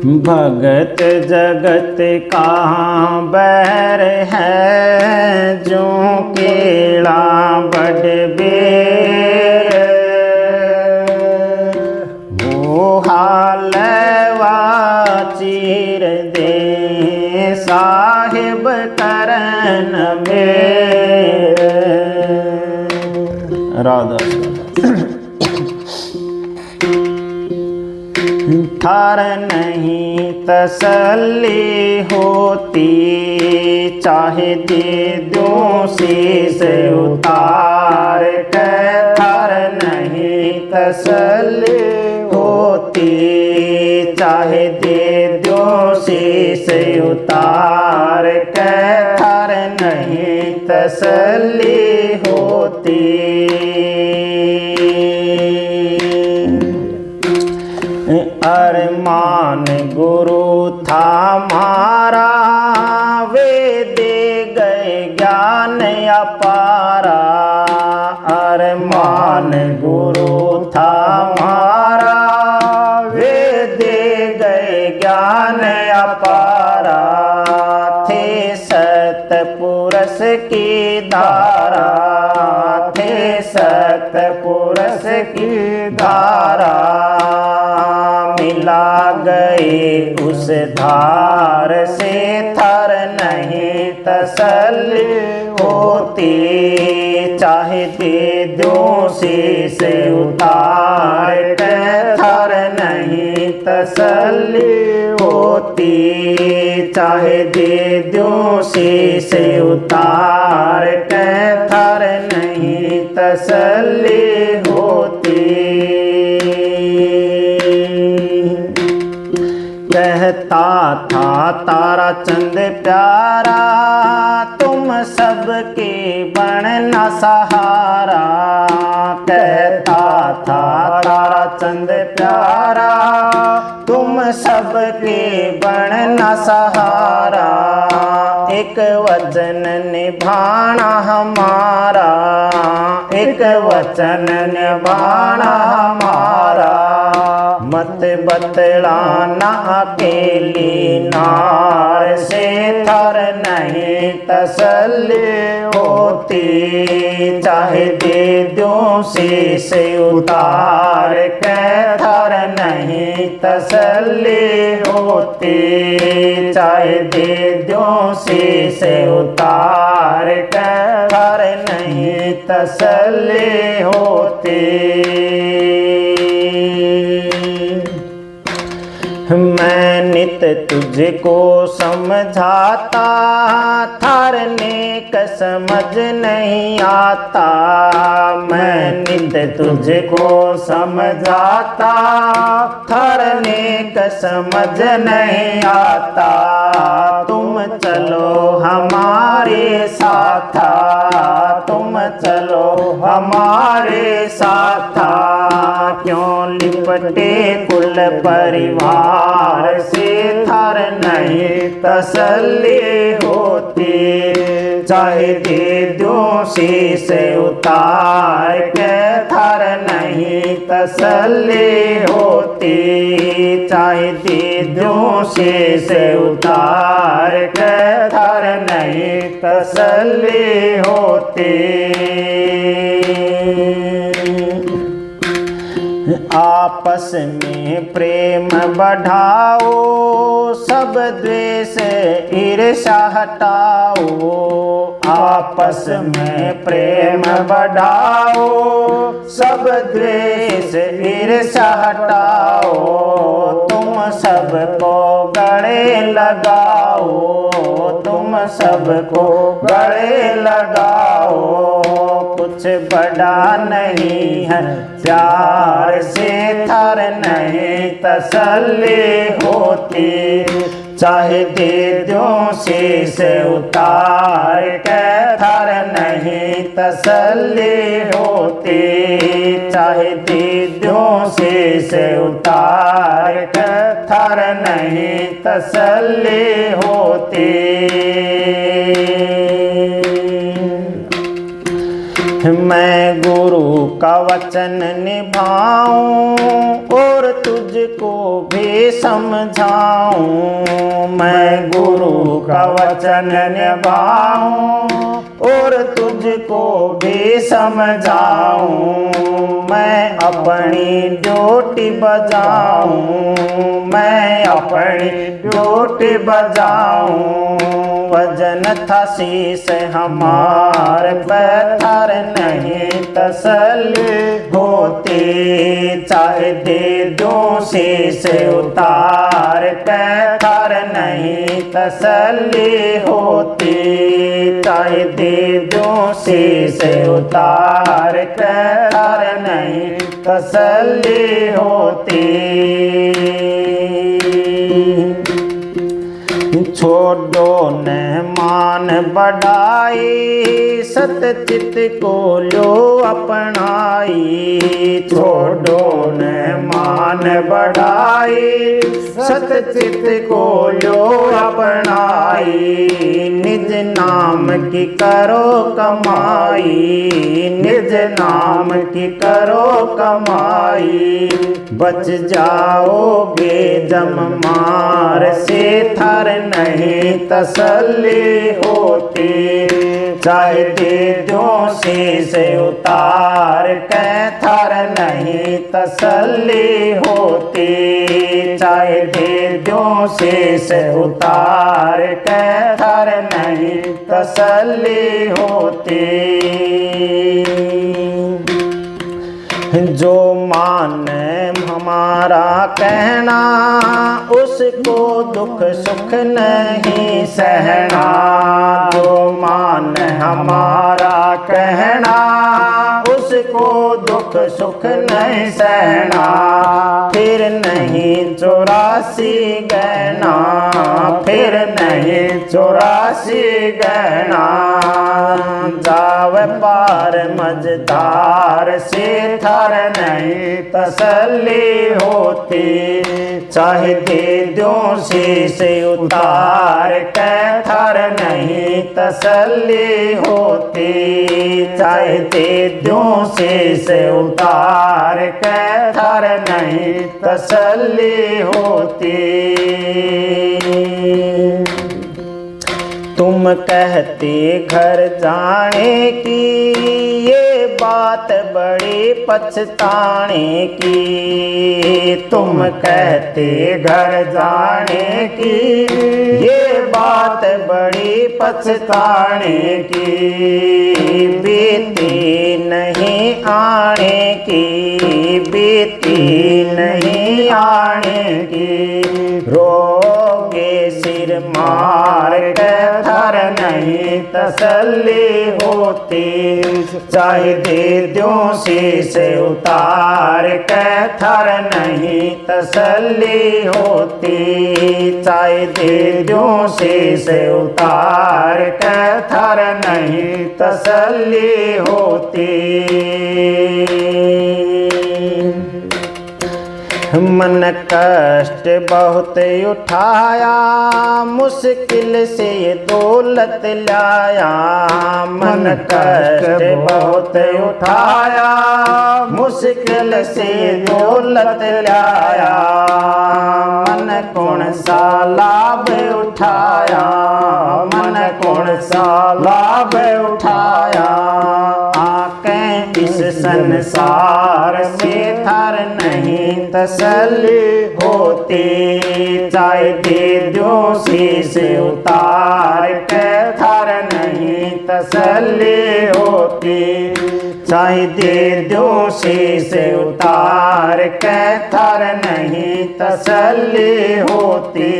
भगत जगत कहाँ बैर है, जो केला बड़ बेर वो हालवा चीर दे साहिब करन में। राधा थार नहीं तसल्ली होती, चाहे दे दूं शीश उतार के। थार नहीं तसल्ली होती, चाहे दे दूं शीश उतार के। थार नहीं तसल्ली होती। अरमान गुरु था मारा, वे दे गए ज्ञान अपारा। अरमान गुरु था मारा, वे दे गए ज्ञान अपारा। थे सतपुरुष की धारा, थे सतपुरुष की धारा। मिला गए उस धार से, थार नहीं तसल्ली होती। चाहे दे दूं शीश उतार के, थार नहीं तसल्ली होती। चाहे दे दूं शीश उतार के, थार नहीं तसल्ली होती। कहता था तारा चंद प्यारा, तुम सबके बनना सहारा। कहता था तारा चंद प्यारा, तुम सबके बनना सहारा। एक वचन निभाना हमारा, एक वचन निभाना हमारा। मत बतलाना अकेली नार से, थार नहीं तसल्ली होती। चाहे दे दूं शीश उतार के, थार नहीं तसल्ली होती। चाहे दे दूं शीश उतार के, थार नहीं तसल्ली होती। मैं नित तुझको समझाता, थार नेक समझ नहीं आता। मैं नित तुझको समझाता, थार नेक समझ नहीं आता। तुम चलो हमारे साथा, तुम चलो हमारे साथा। क्यों लिपटे कुल परिवार से, थार नहीं तसल्ली होती। चाहे दे दूं शीश उतार के, थार नहीं तसल्ली होती। चाहे दे दूं शीश उतार के, थार नहीं तसल्ली होती। आपस में प्रेम बढ़ाओ, सब द्वेष ईर्ष्या हटाओ। आपस में प्रेम बढ़ाओ, सब द्वेष ईर्ष्या हटाओ। तुम सबको गले लगाओ, तुम सबको गले लगाओ। कुछ बड़ा नहीं है प्यार से, थार नहीं तसल्ली होती। चाहे दे दूं शीश उतार के, थार नहीं तसल्ली होती। चाहे दे दूं शीश उतार के, थार नहीं तसल्ली होती। मैं गुरु का वचन निभाऊं और तुझको भी समझाऊं। मैं गुरु का वचन निभाऊं और तुझको भी समझाऊं। मैं अपनी ड्यूटी बजाऊं, मैं अपनी ड्यूटी बजाऊं। वजन था शीश हमार पत्थर नहीं तसल्ली होती। चाहे दे दो शीश उतार पत्थर नहीं तसल्ली होती। चाहे दे दो शीश उतार पत्थर नहीं तसल्ली होती। छोड़ो न मान बढ़ाई, सतचित को लो अपनाई। छोड़ो न मान बढ़ाई, सतचित को लो अपनाई। निज नाम की करो कमाई, निज नाम की करो कमाई। बच जाओगे जम मार से थर नहीं तसल्ली होती। चाहे दे दो शीश उतार के थर नहीं तसल्ली होती। चाहे दे दो शीश उतार के थर नहीं तसल्ली होती। जो माने हमारा कहना उसको दुख सुख नहीं सहना। जो माने हमारा कहना उसको दुख सुख नहीं सहना। फिर नहीं 84 गहना, फिर नहीं 84 गहना। जावे पार मझधार से थर नहीं तसल्ली होती। चाहे दे दो शीश उतार के थर नहीं तसल्ली होती। चाहे दे दो शीश उतार के थर नहीं तसल्ली होती। तुम कहते घर जाने की ये बात बड़ी पछताने की। तुम कहते घर जाने की ये बात बड़ी पछताने की। बीती नहीं आने की, बीती नहीं आने की। रोगे सिर मार के थर नहीं तसल्ली होती। चाहे दे दो शीश उतार के थर नहीं तसल्ली होती। चाहे दे दो शीश उतार के थर नहीं तसल्ली होती। मन कष्ट बहुत उठाया मुश्किल से ये दौलत लाया। मन कष्ट बहुत उठाया मुश्किल से दौलत लाया। मन कौन सा लाभ उठाया, मन कौन सा लाभ उठाया। इस संसार से थर नहीं तसल्ली होती। चाहे दे दो शीश उतार के थर नहीं तसल्ली होती। चाहे दे दो शीश उतार के थर नहीं तसल्ली होती।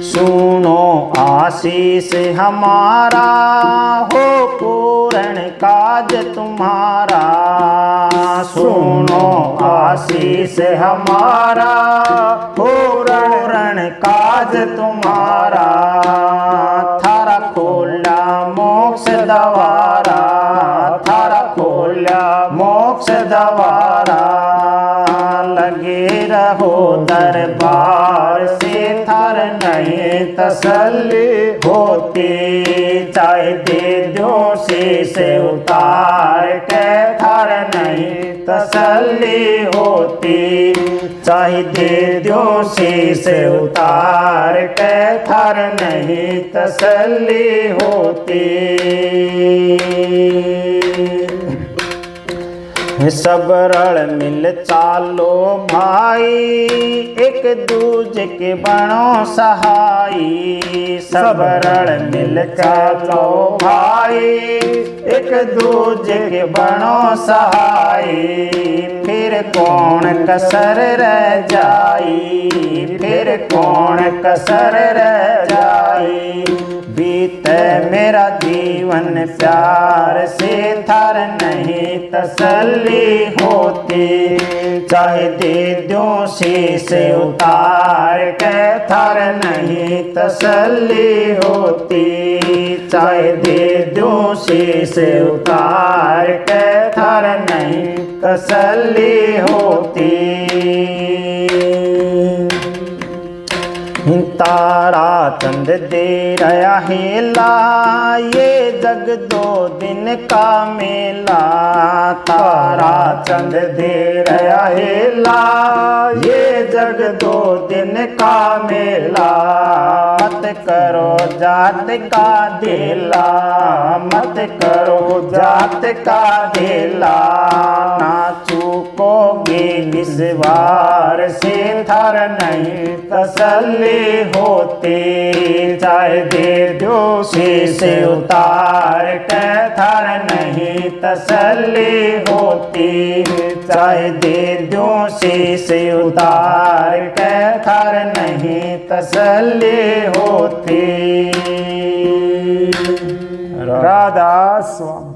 सुनो आशीष हमारा हो पूर्ण काज तुम्हारा। सुनो आशीष हमारा हो पूर्ण काज तुम्हारा। थारा खोला मोक्ष द्वारा, थारा खोला मोक्ष द्वारा। लगे रहो दरबार से थर नहीं तसल्ली होती। चाहे दे दो शीश उतार के थार नहीं तसल्ली होती। चाहे दे दो शीश उतार के थार नहीं तसल्ली होती। सब रल मिल चालो भाई, एक दूजे के बनो सहाई। सब रल मिल चालो भाई, एक दूजे के बनो सहाई। फिर कौन कसर रह जाई, फिर कौन कसर रह जाई। बीते मेरा जीवन प्यार से थार नहीं तसल्ली होती। चाहे दे दो शीश उतार के थार नहीं तसल्ली होती। चाहे दे दो शीश उतार के थार नहीं तसल्ली होती। तारा चंद दे रहा हेला, ये जग दो दिन का मेला। तारा चंद दे रहा हेला, ये जग दो दिन का मेला। मत करो जात का देला, मत करो जात का देला। ना चूकोगे इस बार से थार नहीं तसल्ली होती। चाहे दे दो शीश उतार के थार नहीं तसल्ली होती। चाहे दे दो शीश उतार के थार नहीं तसल्ली होती। राधा स्वामी।